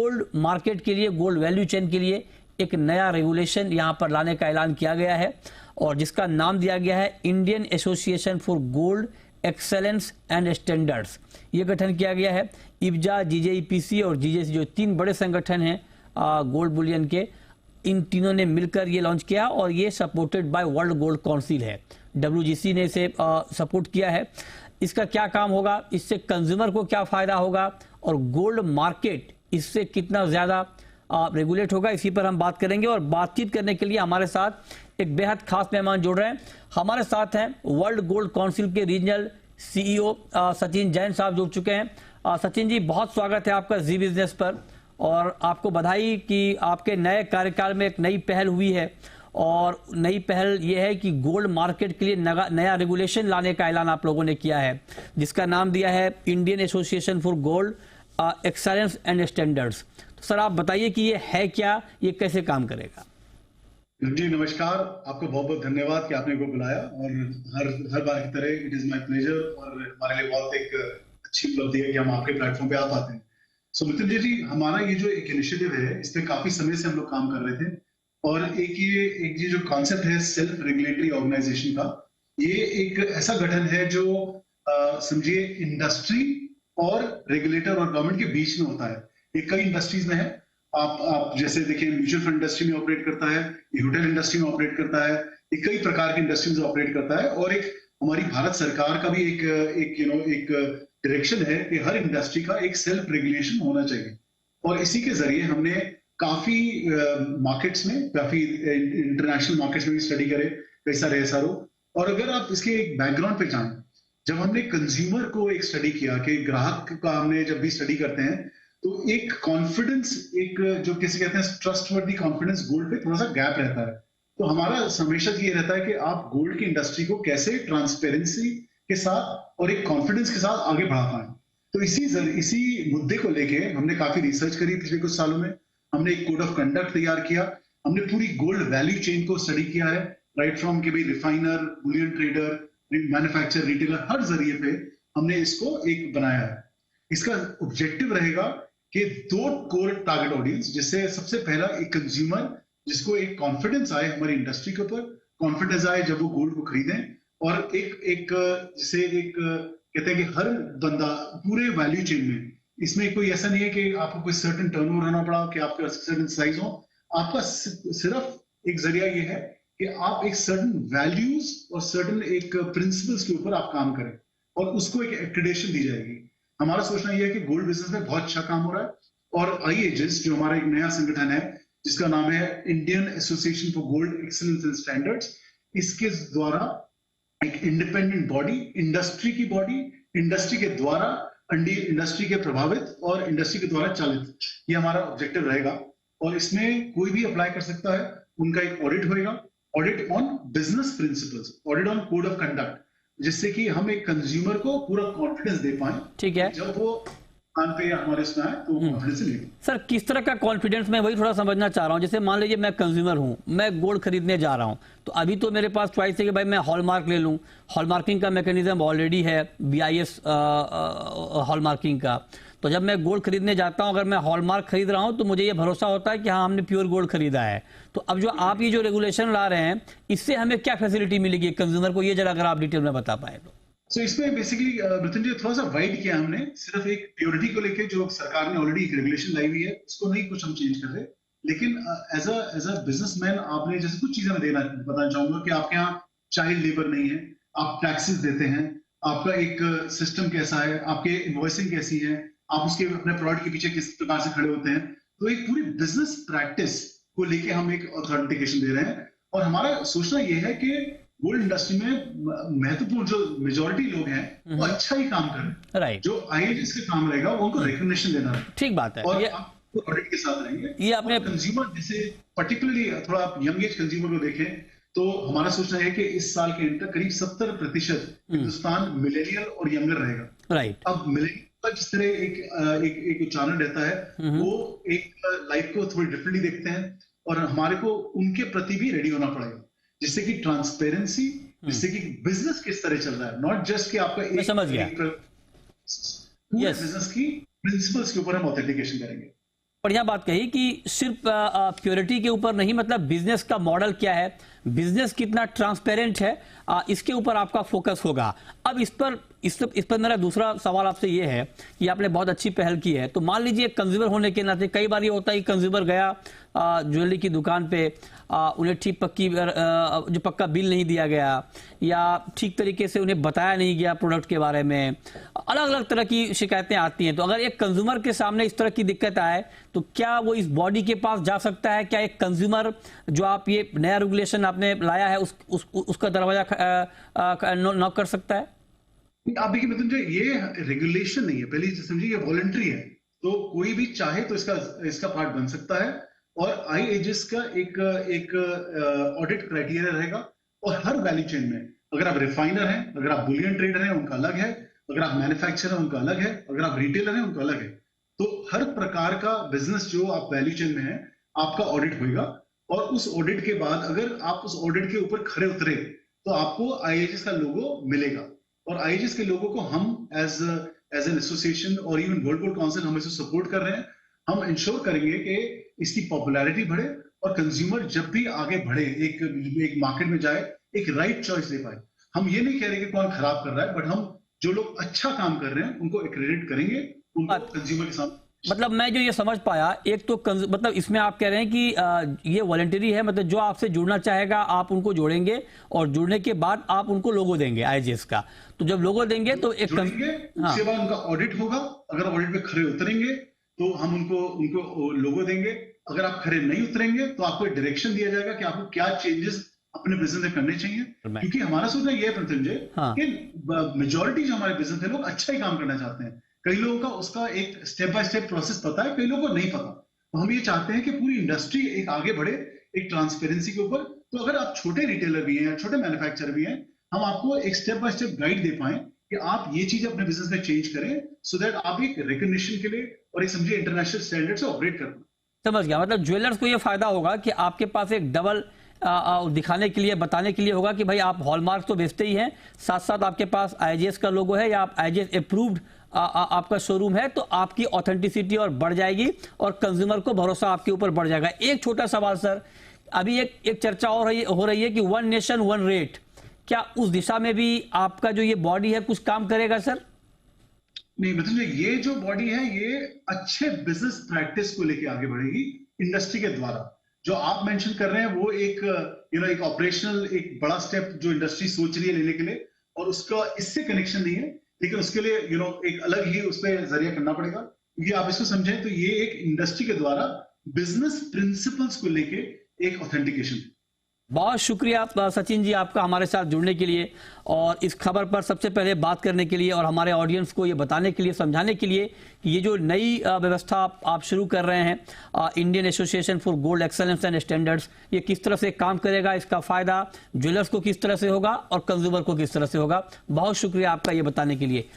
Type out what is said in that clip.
Gold market के लिए, gold value chain के लिए एक नया रेगुलेशन यहां पर लाने का ऐलान किया गया है और जिसका नाम दिया गया है Indian association for gold excellence and standards. ये गठन किया गया है। इब्जा, जीजेईपीसी और जीजेसी जो 3 बड़े संगठन हैं गोल्ड बुलियन के, इन तीनों ने मिलकर ये लॉन्च किया और ये supported by world gold council है। WGC ने इसे सपोर्ट किया है। इसका क्या काम होगा, इससे कंज्यूमर को क्या फायदा होगा और गोल्ड मार्केट इससे कितना ज्यादा रेगुलेट होगा, इसी पर हम बात करेंगे। और बातचीत करने के लिए हमारे साथ एक बेहद खास मेहमान जुड़ रहे हैं। हमारे साथ हैं वर्ल्ड गोल्ड काउंसिल के रीजनल CEO सचिन जैन साहब जुड़ चुके हैं। सचिन जी, बहुत स्वागत है आपका जी बिजनेस पर और आपको बधाई कि आपके नए कार्यकाल में एक नई पहल हुई है और नई पहल यह है कि गोल्ड मार्केट के लिए नया रेगुलेशन लाने का ऐलान आप लोगों ने किया है, जिसका नाम दिया है Indian association for gold excellence and standards. तो सर आप बताइए कि ये है क्या, ये कैसे काम करेगा? जी नमस्कार, आपको बहुत बहुत धन्यवाद कि आपने को बुलाया और हर बार की तरह इट इज माय प्लेजर और हमारे लिए बहुत एक अच्छी उपलब्धि है कि हम आपके प्लेटफॉर्म पे आ पाते हैं। सो मिथुन जी, हमारा ये जो एक इनिशिएटिव है इस पे काफी समय से हम लोग काम कर रहे थे और एक ये जो कॉन्सेप्ट है सेल्फ रेगुलेटरी ऑर्गेनाइजेशन का, ये एक ऐसा गठन है जो समझिए इंडस्ट्री और रेगुलेटर और गवर्नमेंट के बीच में होता है। ये कई इंडस्ट्रीज में है। आप जैसे देखिए म्यूचुअल फंड इंडस्ट्री में ऑपरेट करता है, ये होटल इंडस्ट्री में ऑपरेट करता है, ये कई प्रकार की इंडस्ट्रीज में ऑपरेट करता है और एक हमारी भारत सरकार का भी एक डायरेक्शन है कि हर इंडस्ट्री का एक सेल्फ रेगुलेशन होना चाहिए। और इसी के जरिए हमने काफी मार्केट्स में, काफी इंटरनेशनल मार्केट्स में भी स्टडी करे, कई सारे SRO। और अगर आप इसके एक बैकग्राउंड पे जाएं, जब हमने कंज्यूमर को एक स्टडी किया कि ग्राहक का हमने जब भी स्टडी करते हैं तो एक कॉन्फिडेंस, एक जो किसी कहते हैं ट्रस्टवर्दी कॉन्फिडेंस गोल्ड पे थोड़ा सा गैप रहता है। तो हमारा हमेशा ये रहता है कि आप गोल्ड की इंडस्ट्री को कैसे ट्रांसपेरेंसी के साथ और एक कॉन्फिडेंस के साथ आगे बढ़ा पाए। तो इसी मुद्दे को लेके हमने काफी रिसर्च करी पिछले कुछ सालों में। हमने एक कोड ऑफ कंडक्ट तैयार किया, हमने पूरी गोल्ड वैल्यू चेन को स्टडी किया है, राइट फ्रॉम के भाई refiner, bullion trader, manufacturer, retailer, हर जरिए पे हमने इसको एक बनाया है। इसका ऑब्जेक्टिव रहेगा कि 2 कोर टारगेट ऑडियंस, जिससे सबसे पहला एक कंज्यूमर जिसको एक कॉन्फिडेंस आए हमारी इंडस्ट्री के ऊपर, कॉन्फिडेंस आए जब वो गोल्ड को खरीदें, और एक जिसे एक कहते हैं कि हर बंदा पूरे वैल्यू चेन में, इसमें कोई ऐसा नहीं है कि आपको कोई सर्टेन टर्नओवर होना पड़ा, कि आपका सर्टेन साइज हो। आपका सिर्फ एक जरिया ये है कि आप एक सर्टेन वैल्यूज और सर्टेन एक प्रिंसिपल्स के ऊपर आप काम करें और उसको एक एक्रेडिटेशन दी जाएगी। हमारा सोचना यह है कि गोल्ड बिजनेस में बहुत अच्छा काम हो रहा है और IAGIS जो हमारा एक नया संगठन है जिसका नाम है Indian association for gold excellence and standards, इसके द्वारा एक इंडिपेंडेंट बॉडी, इंडस्ट्री की बॉडी, इंडस्ट्री के द्वारा, इंडस्ट्री के प्रभावित और इंडस्ट्री के द्वारा चालित, ये हमारा ऑब्जेक्टिव रहेगा। और इसमें कोई भी अप्लाई कर सकता है। उनका एक ऑडिट होएगा, audit on business principles, audit on code of conduct, जिससे कि हम एक कंज्यूमर को पूरा कॉन्फिडेंस दे पाए। ठीक है, जब वो कान पे हमारे इसमें आए तो कॉन्फिडेंस ले। सर किस तरह का कॉन्फिडेंस, मैं वही थोड़ा समझना चाह रहा हूँ। जैसे मान लीजिए मैं कंज्यूमर हूँ, मैं गोल्ड खरीदने जा रहा हूँ, तो अभी तो मेरे पास चॉइस है कि भाई मैं हॉलमार्क ले लूँ। हॉलमार्किंग का मैकेनिज्म ऑलरेडी है, BIS हॉलमार्किंग का। तो जब मैं गोल्ड खरीदने जाता हूं, अगर मैं हॉलमार्क खरीद रहा हूं तो मुझे ये भरोसा होता है कि हाँ हमने प्योर गोल्ड खरीदा है। तो अब जो आप ये जो रेगुलेशन ला रहे हैं, इससे हमें क्या फैसिलिटी मिलेगी कंज्यूमर को, ये जरा अगर आप डिटेल में बता पाए तो। So, इसमें बेसिकली मिथुन जी थोड़ा सा वाइड किया हमने, सिर्फ एक प्योरिटी को लेके जो सरकार ने ऑलरेडी एक रेगुलेशन लाई हुई है उसको नहीं कुछ हम चेंज कर रहे। लेकिन एज अ बिजनेसमैन आपने जैसे कुछ चीजें मैं बताना चाहूंगा कि आपके यहाँ चाइल्ड लेबर नहीं है, आप टैक्सेस देते हैं, आपका एक सिस्टम कैसा है, आपके इनवॉइसिंग कैसी है, आप उसके अपने प्रोडक्ट के पीछे किस प्रकार से खड़े होते हैं। तो एक पूरी बिजनेस प्रैक्टिस को लेके हम एक ऑथेंटिकेशन दे रहे हैं। और हमारा सोचना यह है कि गोल्ड इंडस्ट्री में महत्वपूर्ण जो मेजोरिटी लोग हैं वो अच्छा ही काम करें, राइट। जो IAGIS के काम रहेगा वो उनको रिकॉग्निशन देना है, ठीक बात है। और आप ऑडिट के साथ रहेंगे। ये आपने कंज्यूमर, जैसे पर्टिकुलरली थोड़ा आप यंग एज कंज्यूमर को देखें तो हमारा सोचना है कि इस साल के एंड तक करीब 70% हिंदुस्तान मिलेनियल और यंगर रहेगा, राइट। अब मिलेनियल का जिस तरह एक उच्चारण रहता है, वो एक लाइफ को थोड़ी डिफरेंटली देखते हैं और हमारे को उनके प्रति भी रेडी होना पड़ेगा, जिससे कि ट्रांसपेरेंसी, जिससे कि बिजनेस किस तरह चल रहा है, नॉट जस्ट कि आपका एक समझ गया, पूरे बिजनेस की प्रिंसिपल्स के ऊपर हम ऑथेंटिकेशन करेंगे। बढ़िया बात कही कि सिर्फ प्योरिटी के ऊपर नहीं, मतलब बिजनेस का मॉडल क्या है, बिजनेस कितना ट्रांसपेरेंट है, इसके ऊपर आपका फोकस होगा। अब इस पर मेरा दूसरा सवाल आपसे ये है कि आपने बहुत अच्छी पहल की है, तो मान लीजिए कंज्यूमर होने के नाते कई बार ये होता है कि कंज्यूमर गया ज्वेलरी की दुकान पे, उन्हें ठीक जो पक्का बिल नहीं दिया गया या ठीक तरीके से उन्हें बताया नहीं गया प्रोडक्ट के बारे में, अलग अलग तरह की शिकायतें आती हैं। तो अगर एक कंज्यूमर के सामने इस तरह की दिक्कत आए तो क्या वो इस बॉडी के पास जा सकता है? क्या एक कंज्यूमर जो आप ये नया रेगुलेशन आपने लाया है उसका दरवाजा नॉक कर सकता है? आप देखिए मृत्युंजय, ये रेगुलेशन नहीं है, पहले समझिए, ये वॉलंटरी है। तो कोई भी चाहे तो इसका पार्ट बन सकता है। और IAGS का एक ऑडिट क्राइटेरिया रहेगा। और हर वैल्यू चेन में, अगर आप रिफाइनर हैं, अगर आप बुलियन ट्रेडर हैं, उनका अलग है, अगर आप मैन्युफैक्चरर हैं उनका अलग है, अगर आप रिटेलर हैं उनका अलग है। तो हर प्रकार का बिजनेस जो आप वैल्यू चेन में है, आपका ऑडिट होगा। और उस ऑडिट के बाद अगर आप उस ऑडिट के ऊपर खरे उतरे तो आपको IAGS का लोगो मिलेगा। और IAGS के लोगों को हम एज एन एसोसिएशन और इवन वर्ल्ड गोल्ड काउंसिल हम इसे सपोर्ट कर रहे हैं। हम इंश्योर करेंगे कि इसकी पॉपुलैरिटी बढ़े और कंज्यूमर जब भी आगे बढ़े, एक मार्केट में जाए, एक राइट चॉइस ले पाए। हम ये नहीं कह रहे कि कौन खराब कर रहा है, बट हम जो लोग अच्छा काम कर रहे हैं उनको एक्रेडिट करेंगे, उनको कंज्यूमर के साथ। मतलब मैं जो ये समझ पाया, एक तो मतलब इसमें आप कह रहे हैं कि ये वॉलंटरी है, मतलब जो आपसे जुड़ना चाहेगा आप उनको जोड़ेंगे और जुड़ने के बाद आप उनको लोगो देंगे IAGS का। तो जब लोगो देंगे तो एक उसके बाद उनका ऑडिट होगा। अगर ऑडिट में खरे उतरेंगे तो हम उनको लोगो देंगे। अगर आप खरे नहीं उतरेंगे तो आपको डायरेक्शन दिया जाएगा कि आपको क्या चेंजेस अपने बिजनेस में करने चाहिए। क्योंकि हमारा सोचना ये है मृत्युंजय, कि मेजॉरिटी जो हमारे बिजनेस है, लोग अच्छा ही काम करना चाहते हैं। कई लोगों का उसका एक स्टेप बाय स्टेप प्रोसेस पता है, कई लोगों को नहीं पता। तो हम ये चाहते हैं कि पूरी इंडस्ट्री एक आगे बढ़े, एक ट्रांसपेरेंसी के ऊपर। तो अगर आप छोटे रिटेलर भी हैं या छोटे मैन्युफैक्चरर भी हैं, हम आपको एक स्टेप बाय स्टेप गाइड दे पाए कि आप ये चीज अपने बिजनेस में चेंज करें, सो दैट आप एक रिकॉग्निशन के लिए और एक समझिए इंटरनेशनल स्टैंडर्ड से ऑपरेट कर पाए। समझ गया। मतलब ज्वेलर्स को ये फायदा होगा कि आपके पास एक डबल दिखाने के लिए, बताने के लिए होगा कि भाई आप हॉलमार्क तो बेचते ही हैं, साथ साथ आपके पास IAGS का लोगो है या आप IAGS अप्रूव्ड आपका शोरूम है, तो आपकी ऑथेंटिसिटी और बढ़ जाएगी और कंज्यूमर को भरोसा आपके ऊपर बढ़ जाएगा। एक छोटा सवाल सर, अभी एक चर्चा और हो रही है कि वन नेशन वन रेट, क्या उस दिशा में भी आपका जो ये बॉडी है कुछ काम करेगा सर? नहीं, मतलब ये जो बॉडी है ये अच्छे बिजनेस प्रैक्टिस को लेके आगे बढ़ेगी इंडस्ट्री के द्वारा। जो आप मेंशन कर रहे हैं वो एक ऑपरेशनल, एक बड़ा स्टेप जो इंडस्ट्री सोच रही है लेने के लिए, और उसका इससे कनेक्शन नहीं है। लेकिन उसके लिए एक अलग ही उस पर जरिया करना पड़ेगा। क्योंकि आप इसको समझें तो ये एक इंडस्ट्री के द्वारा बिजनेस प्रिंसिपल्स को लेके एक ऑथेंटिकेशन। बहुत शुक्रिया सचिन जी आपका हमारे साथ जुड़ने के लिए और इस खबर पर सबसे पहले बात करने के लिए और हमारे ऑडियंस को ये बताने के लिए, समझाने के लिए कि ये जो नई व्यवस्था आप शुरू कर रहे हैं, Indian association for gold excellence and standards, ये किस तरह से काम करेगा, इसका फायदा ज्वेलर्स को किस तरह से होगा और कंज्यूमर को किस तरह से होगा। बहुत शुक्रिया आपका ये बताने के लिए।